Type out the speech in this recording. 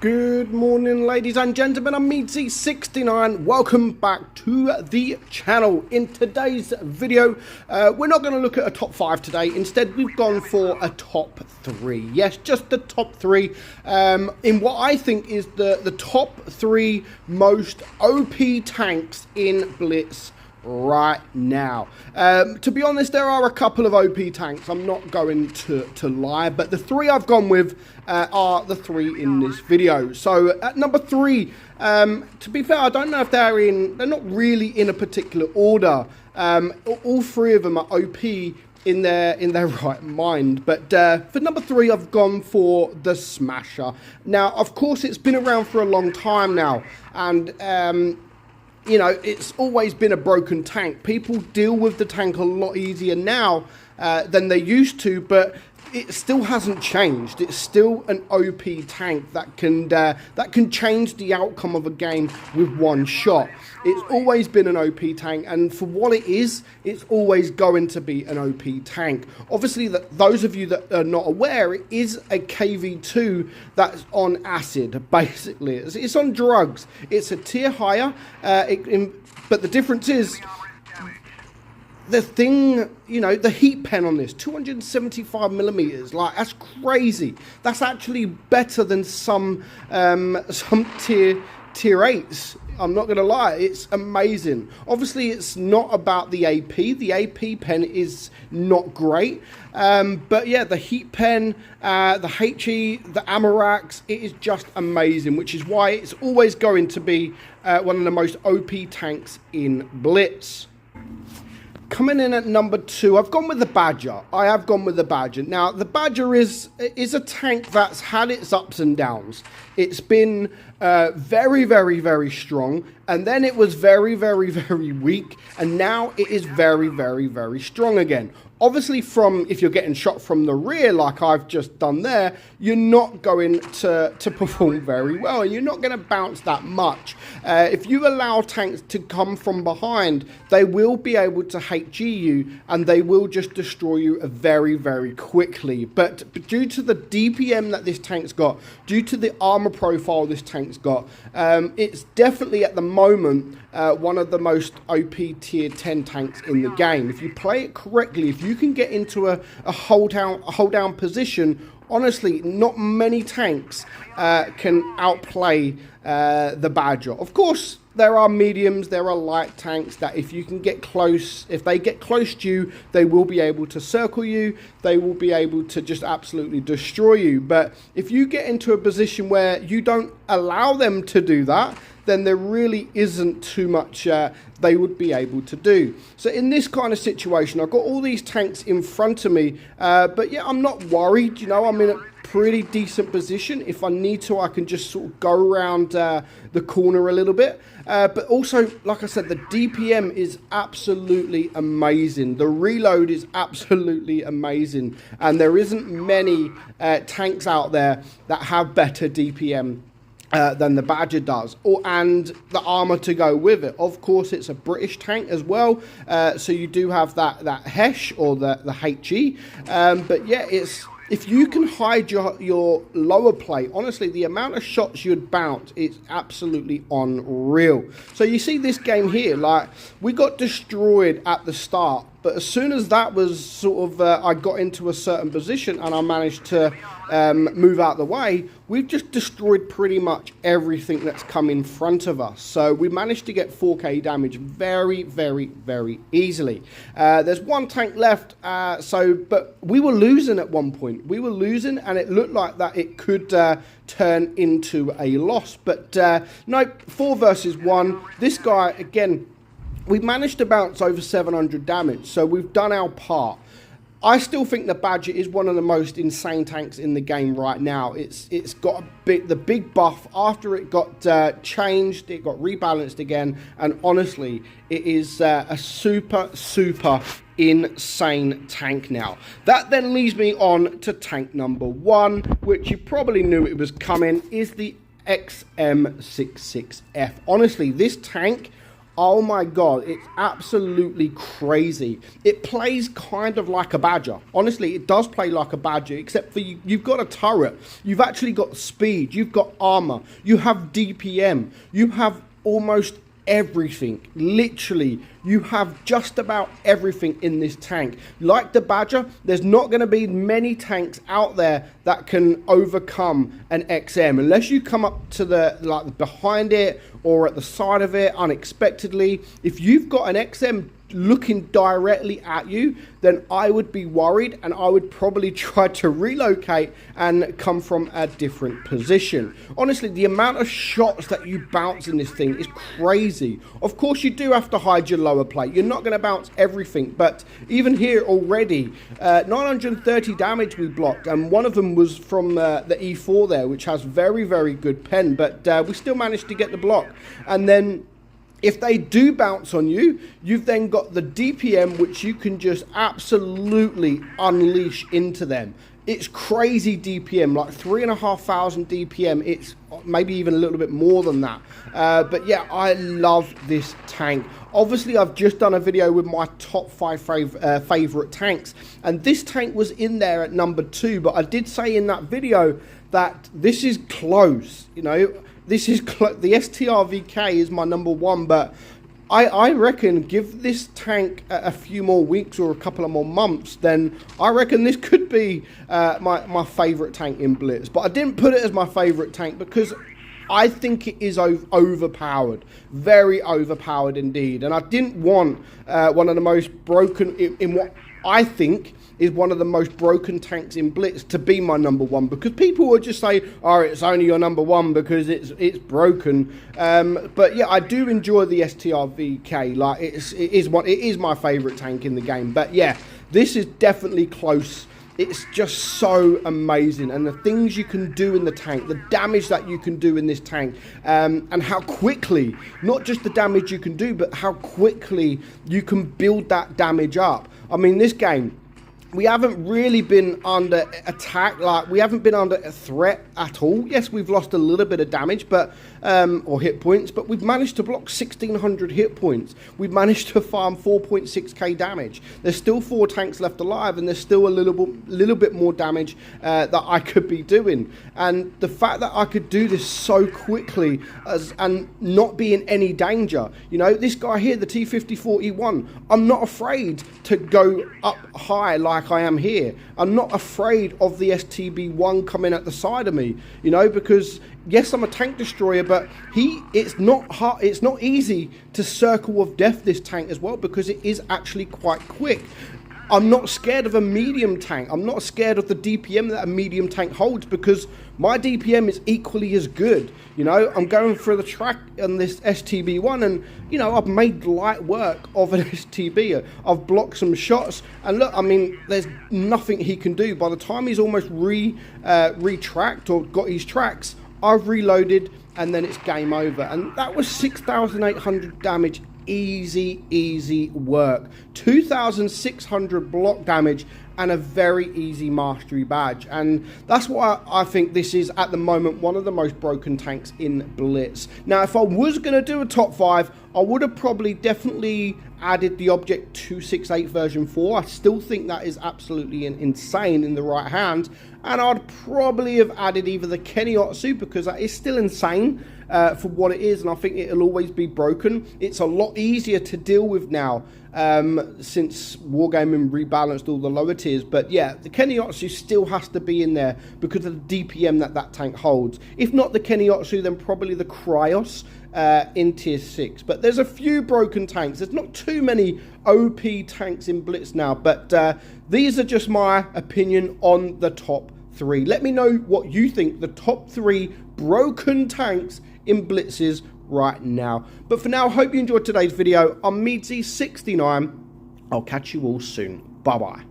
Good morning, ladies and gentlemen. I'm meadsyreplays. Welcome back to the channel. In today's video, we're not going to look at a top 5 today. Instead, we've gone for a top 3. Yes, just the top 3 in what I think is the top 3 most OP tanks in Blitz right now. To be honest, there are a couple of OP tanks, I'm not going to lie, but the 3 I've gone with are the 3 in this video. So at number 3, to be fair, I don't know if they're not really in a particular order. All 3 of them are OP in their right mind, but for number 3 I've gone for the Smasher. Now, of course, it's been around for a long time now, and you know, it's always been a broken tank. People deal with the tank a lot easier now than they used to, but it still hasn't changed. It's still an OP tank that can change the outcome of a game with one shot. It's always been an OP tank, and for what it is, it's always going to be an OP tank. Obviously, those of you that are not aware, it is a KV2 that's on acid, basically. It's on drugs. It's a tier higher, but the difference is, the thing, you know, the heat pen on this, 275 millimeters, like, that's crazy. That's actually better than some tier 8s. I'm not going to lie, it's amazing. Obviously, it's not about the AP. The AP pen is not great. But yeah, the heat pen, the HE, the Amarax, it is just amazing, which is why it's always going to be one of the most OP tanks in Blitz. Coming in at number 2, I've gone with the Badger. I have gone with the Badger. Now, the Badger is a tank that's had its ups and downs. It's been very, very, very strong, and then it was very, very, very weak, and now it is very, very, very strong again. Obviously, if you're getting shot from the rear like I've just done there, you're not going to perform very well, and you're not going to bounce that much. If you allow tanks to come from behind, they will be able to HG you, and they will just destroy you very, very quickly. But due to the DPM that this tank's got, due to the armor profile this tank's got, it's definitely at the moment one of the most OP tier 10 tanks in the game. If you play it correctly, if you can get into a hold down position, honestly, not many tanks can outplay the Badger. Of course, there are mediums, there are light tanks that if you can get close, if they get close to you, they will be able to circle you, they will be able to just absolutely destroy you. But if you get into a position where you don't allow them to do that, then there really isn't too much they would be able to do. So in this kind of situation, I've got all these tanks in front of me, but yeah, I'm not worried. You know, I'm in a pretty decent position. If I need to, I can just sort of go around the corner a little bit. But also, like I said, the DPM is absolutely amazing. The reload is absolutely amazing. And there isn't many tanks out there that have better DPM than the Badger does, and the armor to go with it. Of course, it's a British tank as well, so you do have that HESH or the HE, but yeah, if you can hide your lower plate, honestly, the amount of shots you'd bounce is absolutely unreal. So you see this game here, like, we got destroyed at the start, but as soon as that was sort of, I got into a certain position and I managed to move out the way, we've just destroyed pretty much everything that's come in front of us. So we managed to get 4k damage very, very, very easily. There's one tank left, but we were losing at one point. We were losing, and it looked like that it could turn into a loss. But no, 4 versus 1. This guy, again, we managed to bounce over 700 damage, so we've done our part. I still think the Badger is one of the most insane tanks in the game right now. It's got the big buff after it got changed, it got rebalanced again, and honestly, it is a super, super insane tank now. That then leads me on to tank number 1, which you probably knew it was coming, is the XM66F. Honestly, this tank, Oh my god, it's absolutely crazy. It plays kind of like a Badger. Honestly, it does play like a Badger, except for you've got a turret, you've actually got speed, you've got armor, you have DPM, you have almost everything. Literally, you have just about everything in this tank. Like the Badger, there's not going to be many tanks out there that can overcome an XM unless you come up to the behind it or at the side of it unexpectedly. If you've got an XM looking directly at you, then I would be worried, and I would probably try to relocate and come from a different position. Honestly, the amount of shots that you bounce in this thing is crazy. Of course, you do have to hide your lower plate. You're not going to bounce everything, but even here already, 930 damage we blocked, and one of them was from the E4 there, which has very, very good pen, but we still managed to get the block. And then if they do bounce on you, you've then got the DPM, which you can just absolutely unleash into them. It's crazy DPM, like 3,500 DPM. It's maybe even a little bit more than that. But yeah, I love this tank. Obviously, I've just done a video with my top 5 favorite tanks, and this tank was in there at number 2. But I did say in that video that this is close, you know. This is the STR-VK is my number 1, but I reckon give this tank a few more weeks or a couple of more months, then I reckon this could be my favourite tank in Blitz. But I didn't put it as my favourite tank because I think it is overpowered, very overpowered indeed. And I didn't want one of the most broken, in what I think is one of the most broken tanks in Blitz to be my number 1, because people would just say, oh, it's only your number 1 because it's broken. But yeah, I do enjoy the STR-VK. Like it is my favorite tank in the game. But yeah, this is definitely close. It's just so amazing, and the things you can do in the tank, the damage that you can do in this tank, and how quickly, not just the damage you can do, but how quickly you can build that damage up. I mean, this game, we haven't really been under attack, like we haven't been under a threat at all. Yes, we've lost a little bit of damage, but or hit points, but we've managed to block 1,600 hit points. We've managed to farm 4.6k damage. There's still 4 tanks left alive, and there's still a little bit more damage that I could be doing. And the fact that I could do this so quickly and not be in any danger, you know, this guy here, the T-54E1, I'm not afraid to go up high like I am here. I'm not afraid of the STB1 coming at the side of me, you know, because yes, I'm a tank destroyer, but it's not hard, it's not easy to circle of death this tank as well, because it is actually quite quick. I'm not scared of a medium tank. I'm not scared of the DPM that a medium tank holds, because my DPM is equally as good. You know, I'm going through the track on this STB1, and, you know, I've made light work of an STB. I've blocked some shots, and look, I mean, there's nothing he can do. By the time he's almost retracked or got his tracks, I've reloaded, and then it's game over. And that was 6,800 damage. Easy work. 2,600 block damage and a very easy mastery badge, and that's why I think this is at the moment one of the most broken tanks in Blitz. Now, if I was going to do a top 5, I would have probably definitely added the Object 268 version 4. I still think that is absolutely insane in the right hands, and I'd probably have added either the Kennyotsu, because that is still insane for what it is, and I think it'll always be broken. It's a lot easier to deal with now since Wargaming rebalanced all the lower tiers. But yeah, the Kennyotsu still has to be in there because of the DPM that tank holds. If not the Kennyotsu, then probably the Cryos in tier 6. But there's a few broken tanks. There's not too many OP tanks in Blitz now, but these are just my opinion on the top 3. Let me know what you think the top 3 broken tanks in Blitz is right now. But for now, I hope you enjoyed today's video. I'm meadsy69. I'll catch you all soon. Bye bye.